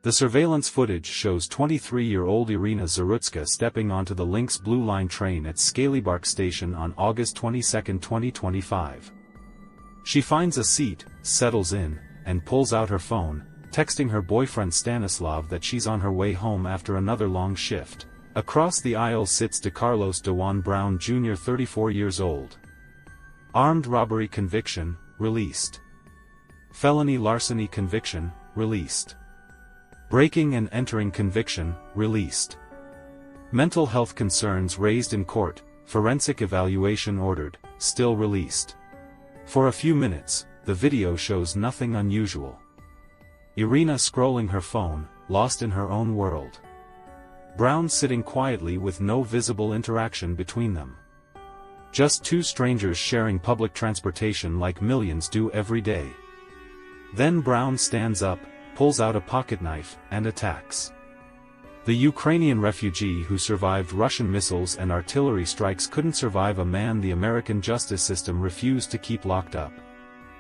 The surveillance footage shows 23-year-old Iryna Zarutska stepping onto the Lynx Blue Line train at Scalybark Station on August 22, 2025. She finds a seat, settles in, and pulls out her phone, texting her boyfriend Stanislav that she's on her way home after another long shift. Across the aisle sits Decarlos Brown Jr, 34 years old. Armed robbery conviction, released. Felony larceny conviction, released. Breaking and entering conviction, released. Mental health concerns raised in court, forensic evaluation ordered, still released. For a few minutes, the video shows nothing unusual. Iryna scrolling her phone, lost in her own world. Brown sitting quietly with no visible interaction between them. Just two strangers sharing public transportation like millions do every day. Then Brown stands up, pulls out a pocket knife, and attacks. The Ukrainian refugee who survived Russian missiles and artillery strikes couldn't survive a man the American justice system refused to keep locked up.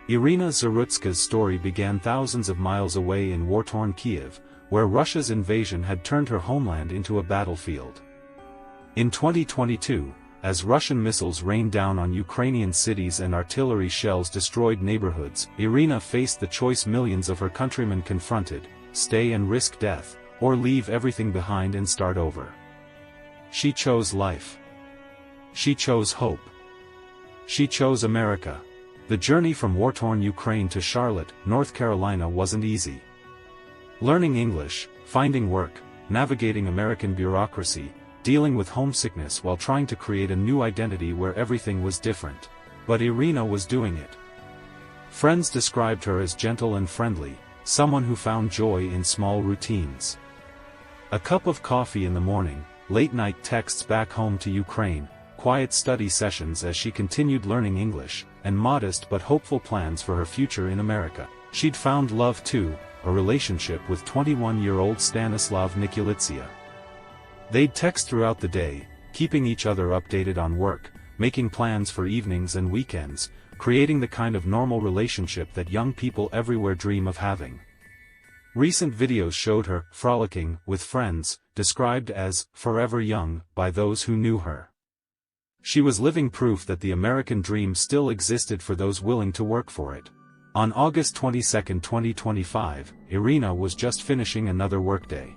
Iryna Zarutska's story began thousands of miles away in war-torn Kiev, where Russia's invasion had turned her homeland into a battlefield. In 2022, as Russian missiles rained down on Ukrainian cities and artillery shells destroyed neighborhoods, Iryna faced the choice millions of her countrymen confronted: stay and risk death, or leave everything behind and start over. She chose life. She chose hope. She chose America. The journey from war-torn Ukraine to Charlotte, North Carolina wasn't easy. Learning English, finding work, navigating American bureaucracy, dealing with homesickness while trying to create a new identity where everything was different. But Iryna was doing it. Friends described her as gentle and friendly, someone who found joy in small routines. A cup of coffee in the morning, late-night texts back home to Ukraine, quiet study sessions as she continued learning English, and modest but hopeful plans for her future in America. She'd found love too, a relationship with 21-year-old Stanislav Nikulitsia. They'd text throughout the day, keeping each other updated on work, making plans for evenings and weekends, creating the kind of normal relationship that young people everywhere dream of having. Recent videos showed her frolicking with friends, described as forever young by those who knew her. She was living proof that the American dream still existed for those willing to work for it. On August 22, 2025, Iryna was just finishing another workday.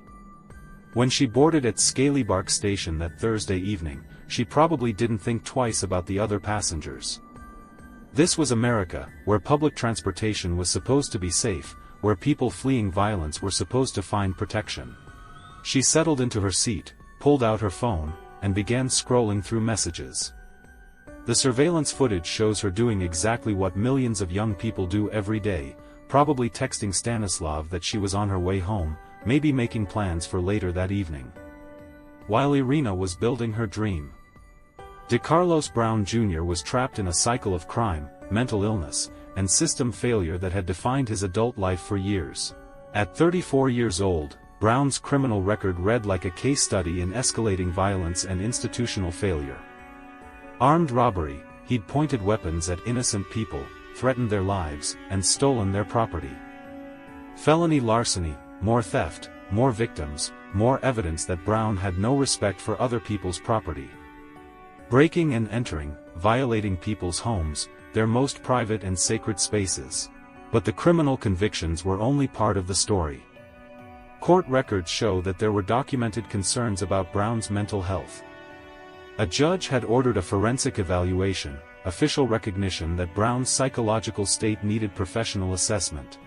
When she boarded at Scalybark Station that Thursday evening, she probably didn't think twice about the other passengers. This was America, where public transportation was supposed to be safe, where people fleeing violence were supposed to find protection. She settled into her seat, pulled out her phone, and began scrolling through messages. The surveillance footage shows her doing exactly what millions of young people do every day, probably texting Stanislav that she was on her way home, maybe making plans for later that evening. While Iryna was building her dream, Decarlos Brown Jr. was trapped in a cycle of crime, mental illness, and system failure that had defined his adult life for years. At 34 years old, Brown's criminal record read like a case study in escalating violence and institutional failure. Armed robbery, he'd pointed weapons at innocent people, threatened their lives, and stolen their property. Felony larceny, more theft, more victims, more evidence that Brown had no respect for other people's property. Breaking and entering, violating people's homes, their most private and sacred spaces. But the criminal convictions were only part of the story. Court records show that there were documented concerns about Brown's mental health. A judge had ordered a forensic evaluation, official recognition that Brown's psychological state needed professional assessment.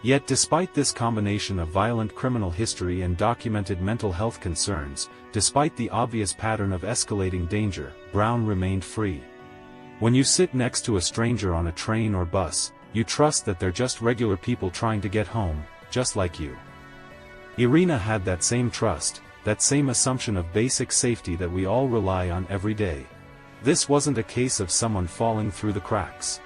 Yet despite this combination of violent criminal history and documented mental health concerns, despite the obvious pattern of escalating danger, Brown remained free. When you sit next to a stranger on a train or bus, you trust that they're just regular people trying to get home, just like you. Iryna had that same trust, that same assumption of basic safety that we all rely on every day. This wasn't a case of someone falling through the cracks.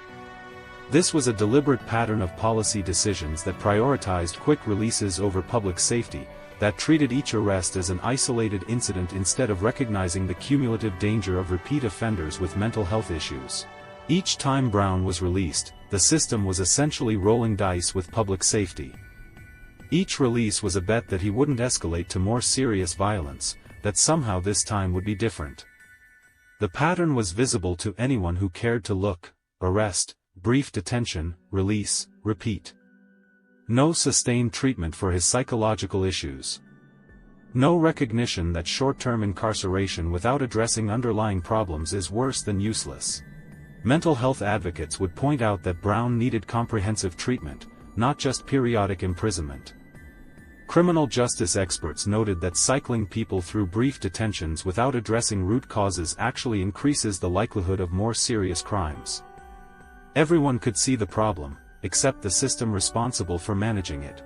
This was a deliberate pattern of policy decisions that prioritized quick releases over public safety, that treated each arrest as an isolated incident instead of recognizing the cumulative danger of repeat offenders with mental health issues. Each time Brown was released, the system was essentially rolling dice with public safety. Each release was a bet that he wouldn't escalate to more serious violence, that somehow this time would be different. The pattern was visible to anyone who cared to look: arrest, brief detention, release, repeat. No sustained treatment for his psychological issues. No recognition that short-term incarceration without addressing underlying problems is worse than useless. Mental health advocates would point out that Brown needed comprehensive treatment, not just periodic imprisonment. Criminal justice experts noted that cycling people through brief detentions without addressing root causes actually increases the likelihood of more serious crimes. Everyone could see the problem, except the system responsible for managing it.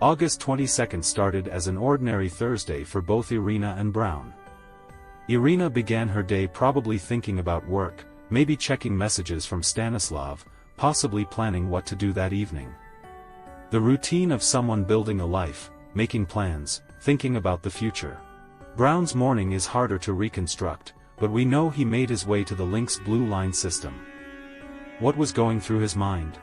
August 22 started as an ordinary Thursday for both Iryna and Brown. Iryna began her day probably thinking about work, maybe checking messages from Stanislav, possibly planning what to do that evening. The routine of someone building a life, making plans, thinking about the future. Brown's morning is harder to reconstruct, but we know he made his way to the Lynx Blue Line system. What was going through his mind?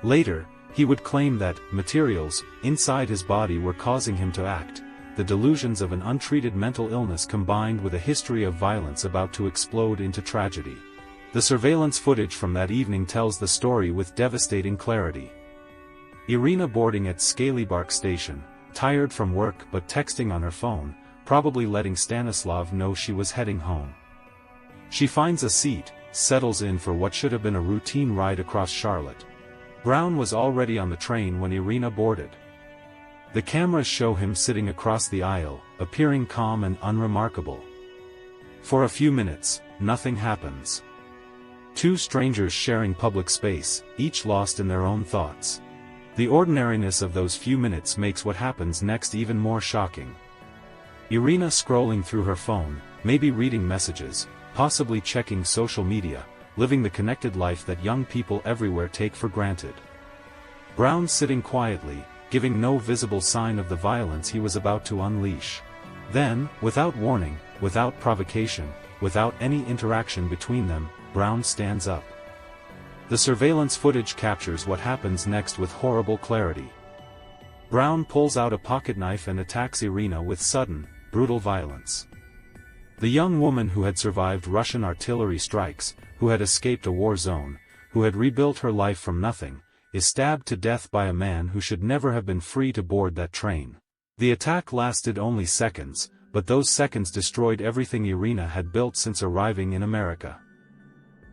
Later, he would claim that materials inside his body were causing him to act, the delusions of an untreated mental illness combined with a history of violence about to explode into tragedy. The surveillance footage from that evening tells the story with devastating clarity. Iryna boarding at Scalybark station, tired from work but texting on her phone, probably letting Stanislav know she was heading home. She finds a seat, settles in for what should have been a routine ride across Charlotte. Brown was already on the train when Iryna boarded. The cameras show him sitting across the aisle, appearing calm and unremarkable. For a few minutes, nothing happens. Two strangers sharing public space, each lost in their own thoughts. The ordinariness of those few minutes makes what happens next even more shocking. Iryna scrolling through her phone, maybe reading messages, possibly checking social media, living the connected life that young people everywhere take for granted. Brown sitting quietly, giving no visible sign of the violence he was about to unleash. Then, without warning, without provocation, without any interaction between them, Brown stands up. The surveillance footage captures what happens next with horrible clarity. Brown pulls out a pocket knife and attacks Iryna with sudden, brutal violence. The young woman who had survived Russian artillery strikes, who had escaped a war zone, who had rebuilt her life from nothing, is stabbed to death by a man who should never have been free to board that train. The attack lasted only seconds, but those seconds destroyed everything Iryna had built since arriving in America.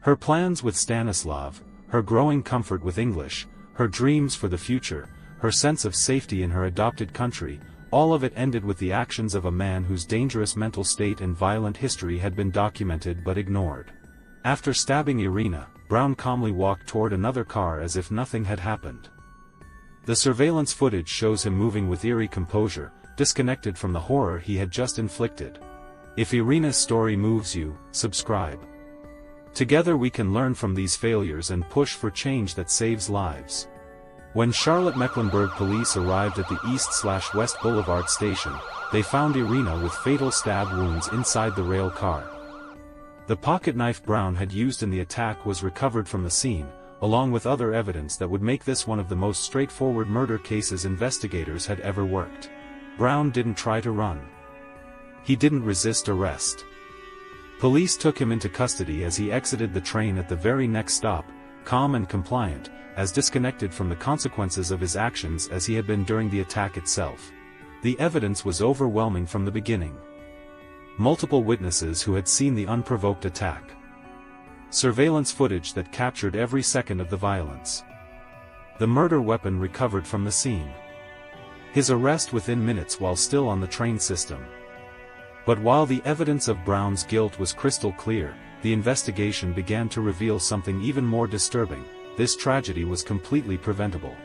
Her plans with Stanislav, her growing comfort with English, her dreams for the future, her sense of safety in her adopted country, all of it ended with the actions of a man whose dangerous mental state and violent history had been documented but ignored. After stabbing Iryna, Brown calmly walked toward another car as if nothing had happened. The surveillance footage shows him moving with eerie composure, disconnected from the horror he had just inflicted. If Iryna's story moves you, subscribe. Together we can learn from these failures and push for change that saves lives. When Charlotte-Mecklenburg police arrived at the East/West Boulevard station, they found Iryna with fatal stab wounds inside the rail car. The pocket knife Brown had used in the attack was recovered from the scene, along with other evidence that would make this one of the most straightforward murder cases investigators had ever worked. Brown didn't try to run. He didn't resist arrest. Police took him into custody as he exited the train at the very next stop, calm and compliant, as disconnected from the consequences of his actions as he had been during the attack itself. The evidence was overwhelming from the beginning. Multiple witnesses who had seen the unprovoked attack. Surveillance footage that captured every second of the violence. The murder weapon recovered from the scene. His arrest within minutes while still on the train system. But while the evidence of Brown's guilt was crystal clear, the investigation began to reveal something even more disturbing. This tragedy was completely preventable.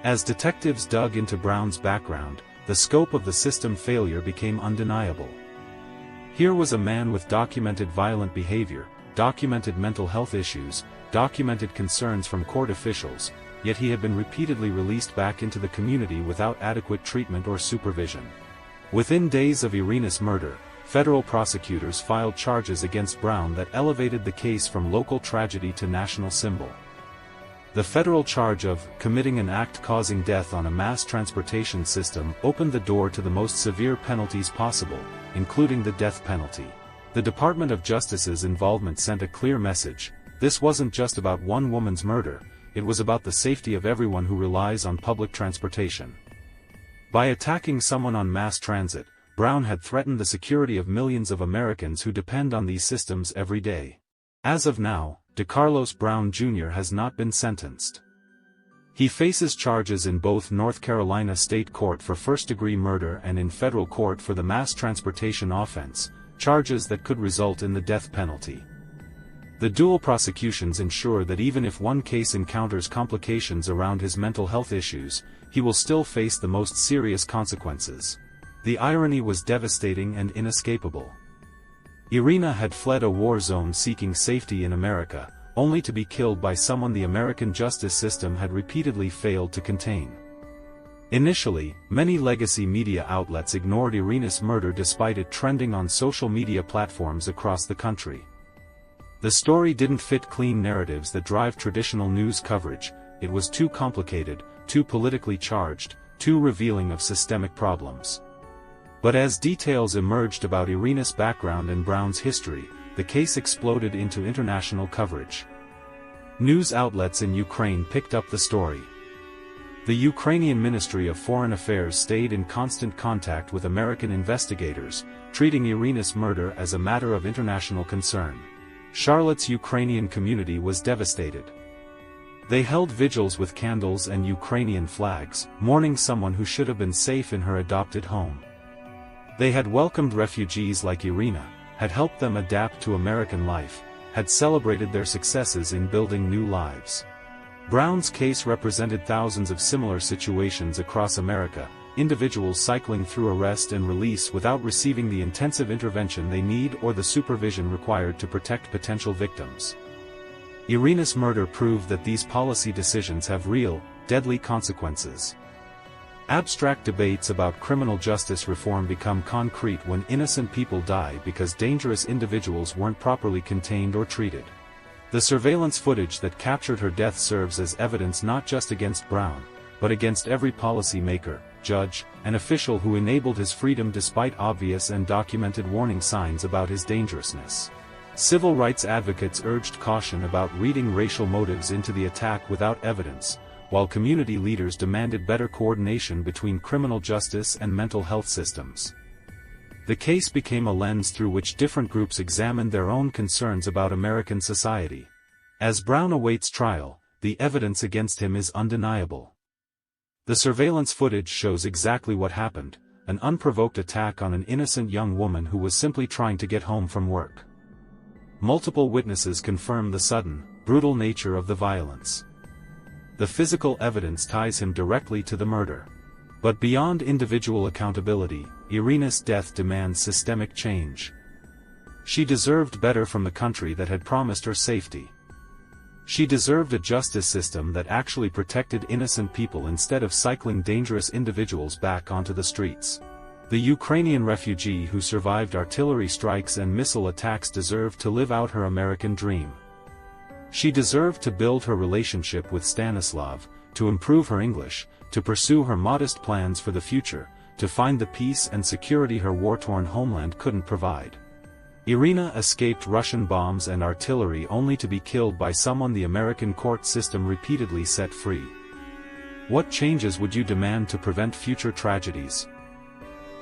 As detectives dug into Brown's background, the scope of the system failure became undeniable. Here was a man with documented violent behavior, documented mental health issues, documented concerns from court officials, yet he had been repeatedly released back into the community without adequate treatment or supervision. Within days of Iryna's murder, federal prosecutors filed charges against Brown that elevated the case from local tragedy to national symbol. The federal charge of committing an act causing death on a mass transportation system opened the door to the most severe penalties possible, including the death penalty. The Department of Justice's involvement sent a clear message: this wasn't just about one woman's murder, it was about the safety of everyone who relies on public transportation. By attacking someone on mass transit, Brown had threatened the security of millions of Americans who depend on these systems every day. As of now, Decarlos Brown Jr. has not been sentenced. He faces charges in both North Carolina State Court for first-degree murder and in federal court for the mass transportation offense, charges that could result in the death penalty. The dual prosecutions ensure that even if one case encounters complications around his mental health issues, he will still face the most serious consequences. The irony was devastating and inescapable. Iryna had fled a war zone seeking safety in America, only to be killed by someone the American justice system had repeatedly failed to contain. Initially, many legacy media outlets ignored Iryna's murder despite it trending on social media platforms across the country. The story didn't fit clean narratives that drive traditional news coverage. It was too complicated, too politically charged, too revealing of systemic problems. But as details emerged about Iryna's background and Brown's history, the case exploded into international coverage. News outlets in Ukraine picked up the story. The Ukrainian Ministry of Foreign Affairs stayed in constant contact with American investigators, treating Iryna's murder as a matter of international concern. Charlotte's Ukrainian community was devastated. They held vigils with candles and Ukrainian flags, mourning someone who should have been safe in her adopted home. They had welcomed refugees like Iryna, had helped them adapt to American life, had celebrated their successes in building new lives. Brown's case represented thousands of similar situations across America, individuals cycling through arrest and release without receiving the intensive intervention they need or the supervision required to protect potential victims. Iryna's murder proved that these policy decisions have real, deadly consequences. Abstract debates about criminal justice reform become concrete when innocent people die because dangerous individuals weren't properly contained or treated. The surveillance footage that captured her death serves as evidence not just against Brown, but against every policymaker, judge, and official who enabled his freedom despite obvious and documented warning signs about his dangerousness. Civil rights advocates urged caution about reading racial motives into the attack without evidence, while community leaders demanded better coordination between criminal justice and mental health systems. The case became a lens through which different groups examined their own concerns about American society. As Brown awaits trial, the evidence against him is undeniable. The surveillance footage shows exactly what happened: an unprovoked attack on an innocent young woman who was simply trying to get home from work. Multiple witnesses confirm the sudden, brutal nature of the violence. The physical evidence ties him directly to the murder. But beyond individual accountability, Iryna's death demands systemic change. She deserved better from the country that had promised her safety. She deserved a justice system that actually protected innocent people instead of cycling dangerous individuals back onto the streets. The Ukrainian refugee who survived artillery strikes and missile attacks deserved to live out her American dream. She deserved to build her relationship with Stanislav, to improve her English, to pursue her modest plans for the future, to find the peace and security her war-torn homeland couldn't provide. Iryna escaped Russian bombs and artillery only to be killed by someone the American court system repeatedly set free. What changes would you demand to prevent future tragedies?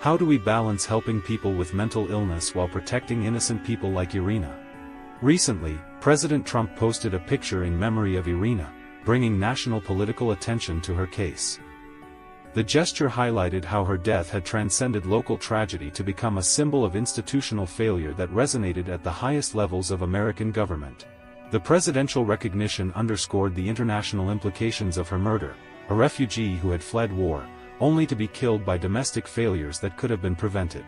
How do we balance helping people with mental illness while protecting innocent people like Iryna? Recently, President Trump posted a picture in memory of Iryna, bringing national political attention to her case. The gesture highlighted how her death had transcended local tragedy to become a symbol of institutional failure that resonated at the highest levels of American government. The presidential recognition underscored the international implications of her murder, a refugee who had fled war, only to be killed by domestic failures that could have been prevented.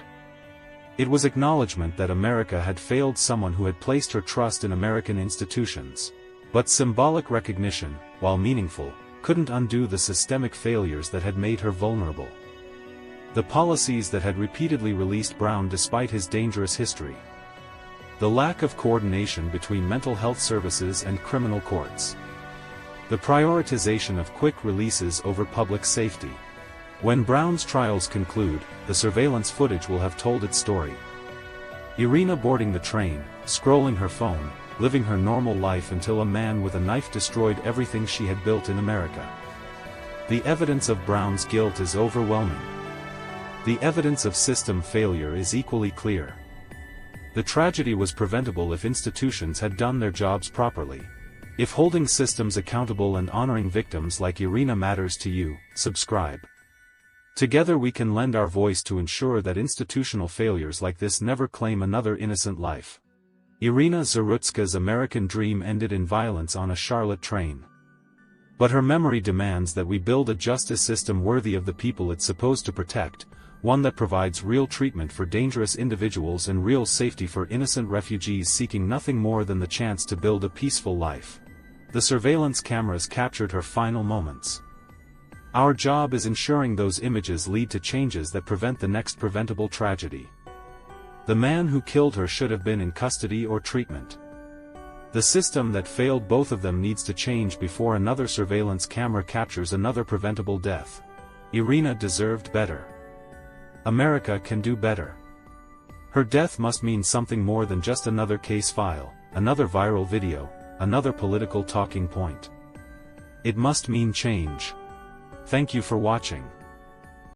It was acknowledgement that America had failed someone who had placed her trust in American institutions. But symbolic recognition, while meaningful, couldn't undo the systemic failures that had made her vulnerable. The policies that had repeatedly released Brown despite his dangerous history. The lack of coordination between mental health services and criminal courts. The prioritization of quick releases over public safety. When Brown's trials conclude, the surveillance footage will have told its story. Iryna boarding the train, scrolling her phone, living her normal life until a man with a knife destroyed everything she had built in America. The evidence of Brown's guilt is overwhelming. The evidence of system failure is equally clear. The tragedy was preventable if institutions had done their jobs properly. If holding systems accountable and honoring victims like Iryna matters to you, subscribe. Together we can lend our voice to ensure that institutional failures like this never claim another innocent life. Iryna Zarutska's American dream ended in violence on a Charlotte train. But her memory demands that we build a justice system worthy of the people it's supposed to protect, one that provides real treatment for dangerous individuals and real safety for innocent refugees seeking nothing more than the chance to build a peaceful life. The surveillance cameras captured her final moments. Our job is ensuring those images lead to changes that prevent the next preventable tragedy. The man who killed her should have been in custody or treatment. The system that failed both of them needs to change before another surveillance camera captures another preventable death. Iryna deserved better. America can do better. Her death must mean something more than just another case file, another viral video, another political talking point. It must mean change. Thank you for watching.